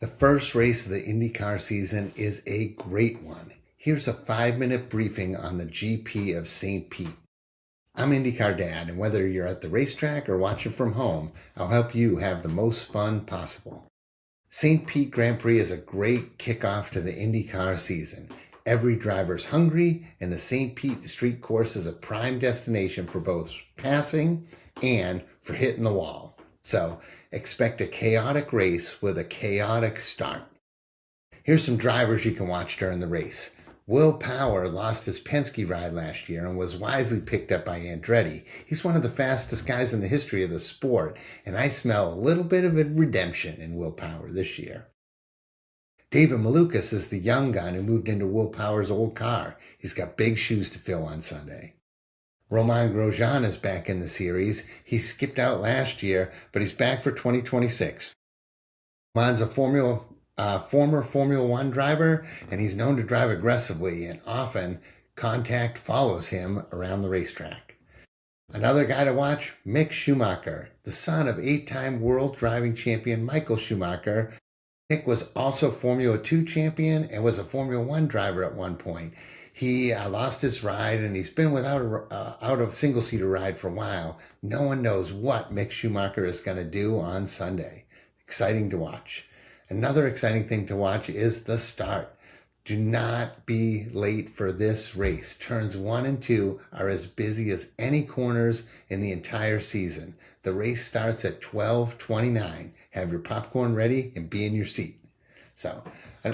The first race of the IndyCar season is a great one. Here's a 5-minute briefing on the GP of St. Pete. I'm IndyCar Dad, and whether you're at the racetrack or watching from home, I'll help you have the most fun possible. St. Pete Grand Prix is a great kickoff to the IndyCar season. Every driver's hungry, and the St. Pete Street Course is a prime destination for both passing and for hitting the wall. So expect a chaotic race with a chaotic start. Here's some drivers you can watch during the race. Will Power lost his Penske ride last year and was wisely picked up by Andretti. He's one of the fastest guys in the history of the sport, and I smell a little bit of a redemption in Will Power this year. David Malukas is the young gun who moved into Will Power's old car. He's got big shoes to fill on Sunday. Romain Grosjean is back in the series. He skipped out last year, but he's back for 2026. Romain's a former Formula One driver, and he's known to drive aggressively, and often contact follows him around the racetrack. Another guy to watch, Mick Schumacher, the son of 8-time world driving champion Michael Schumacher. Mick was also Formula 2 champion and was a Formula 1 driver at one point. He lost his ride, and he's been without out of single-seater ride for a while. No one knows what Mick Schumacher is going to do on Sunday. Exciting to watch. Another exciting thing to watch is the start. Do not be late for this race. Turns 1 and 2 are as busy as any corners in the entire season. The race starts at 12:29. Have your popcorn ready and be in your seat. So,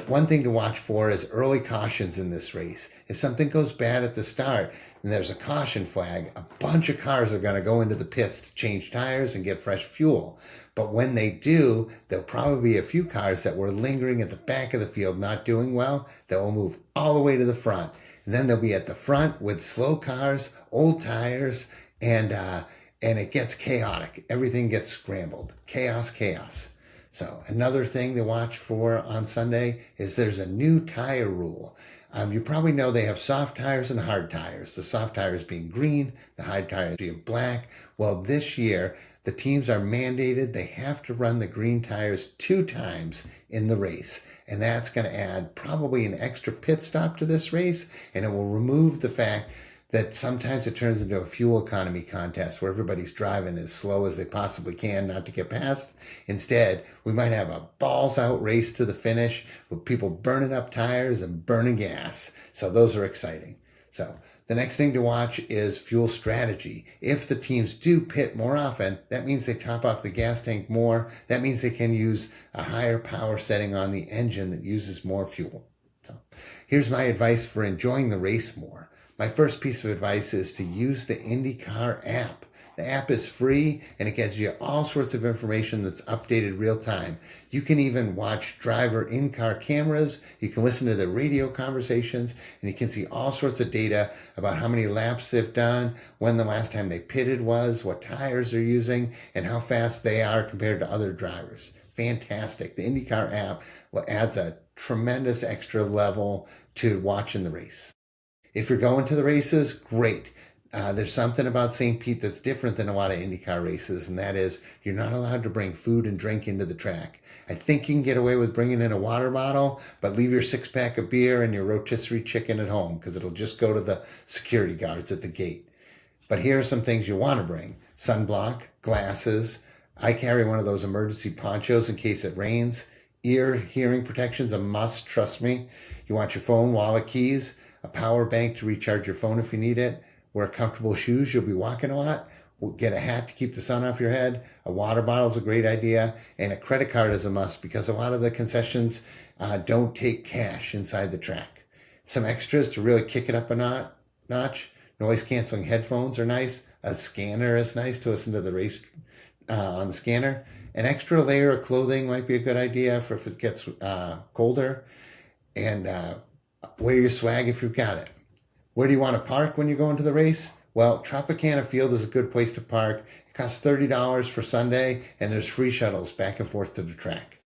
one thing to watch for is early cautions in this race. If something goes bad at the start and there's a caution flag, a bunch of cars are going to go into the pits to change tires and get fresh fuel. But when they do, there'll probably be a few cars that were lingering at the back of the field not doing well that will move all the way to the front. And then they'll be at the front with slow cars, old tires, and it gets chaotic. Everything gets scrambled. Chaos. So another thing to watch for on Sunday is there's a new tire rule. You probably know they have soft tires and hard tires. The soft tires being green, the hard tires being black. Well, this year, the teams are mandated they have to run the green tires 2 times in the race. And that's going to add probably an extra pit stop to this race, and it will remove the fact that sometimes it turns into a fuel economy contest where everybody's driving as slow as they possibly can not to get past. Instead, we might have a balls-out race to the finish with people burning up tires and burning gas. So those are exciting. So the next thing to watch is fuel strategy. If the teams do pit more often, that means they top off the gas tank more. That means they can use a higher power setting on the engine that uses more fuel. So here's my advice for enjoying the race more. My first piece of advice is to use the IndyCar app. The app is free, and it gives you all sorts of information that's updated real time. You can even watch driver in-car cameras. You can listen to the radio conversations, and you can see all sorts of data about how many laps they've done, when the last time they pitted was, what tires they're using, and how fast they are compared to other drivers. Fantastic. The IndyCar app adds a tremendous extra level to watching the race. If you're going to the races, great. There's something about St. Pete that's different than a lot of IndyCar races, and that is you're not allowed to bring food and drink into the track. I think you can get away with bringing in a water bottle, but leave your 6-pack of beer and your rotisserie chicken at home because it'll just go to the security guards at the gate. But here are some things you want to bring. Sunblock, glasses. I carry one of those emergency ponchos in case it rains. Hearing protection's a must, trust me. You want your phone, wallet, keys, a power bank to recharge your phone if you need it, wear comfortable shoes, you'll be walking a lot, get a hat to keep the sun off your head, a water bottle is a great idea, and a credit card is a must because a lot of the concessions don't take cash inside the track. Some extras to really kick it up a notch, noise-canceling headphones are nice, a scanner is nice to listen to the race on the scanner, an extra layer of clothing might be a good idea for if it gets colder, and wear your swag if you've got it. Where do you want to park when you're going to the race? Well, Tropicana Field is a good place to park. It costs $30 for Sunday, and there's free shuttles back and forth to the track.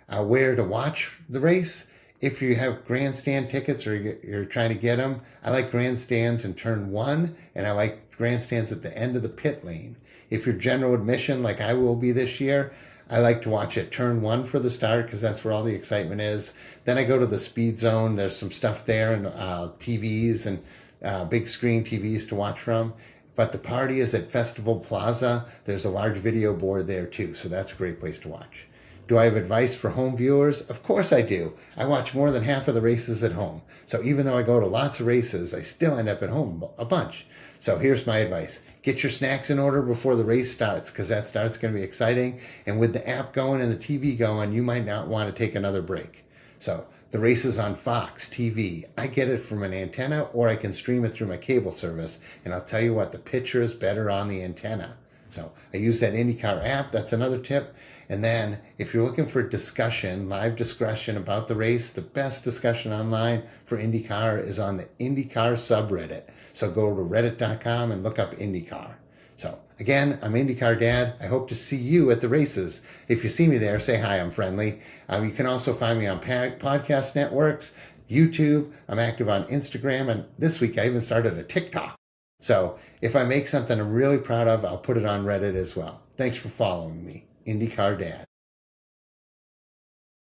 Where to watch the race? If you have grandstand tickets or you're trying to get them, I like grandstands in turn 1, and I like grandstands at the end of the pit lane. If you're general admission, like I will be this year, I like to watch at turn one for the start because that's where all the excitement is. Then I go to the speed zone. There's some stuff there and TVs and big screen TVs to watch from. But the party is at Festival Plaza. There's a large video board there too, so that's a great place to watch. Do I have advice for home viewers? Of course I do. I watch more than half of the races at home. So even though I go to lots of races, I still end up at home a bunch. So here's my advice. Get your snacks in order before the race starts because that start's going to be exciting. And with the app going and the TV going, you might not want to take another break. So the race is on Fox TV. I get it from an antenna or I can stream it through my cable service. And I'll tell you what, the picture is better on the antenna. So I use that IndyCar app. That's another tip. And then if you're looking for discussion, live discussion about the race, the best discussion online for IndyCar is on the IndyCar subreddit. So go to reddit.com and look up IndyCar. So again, I'm IndyCar Dad. I hope to see you at the races. If you see me there, say hi, I'm friendly. You can also find me on podcast networks, YouTube. I'm active on Instagram. And this week I even started a TikTok. So if I make something I'm really proud of, I'll put it on Reddit as well. Thanks for following me. IndyCar Dad.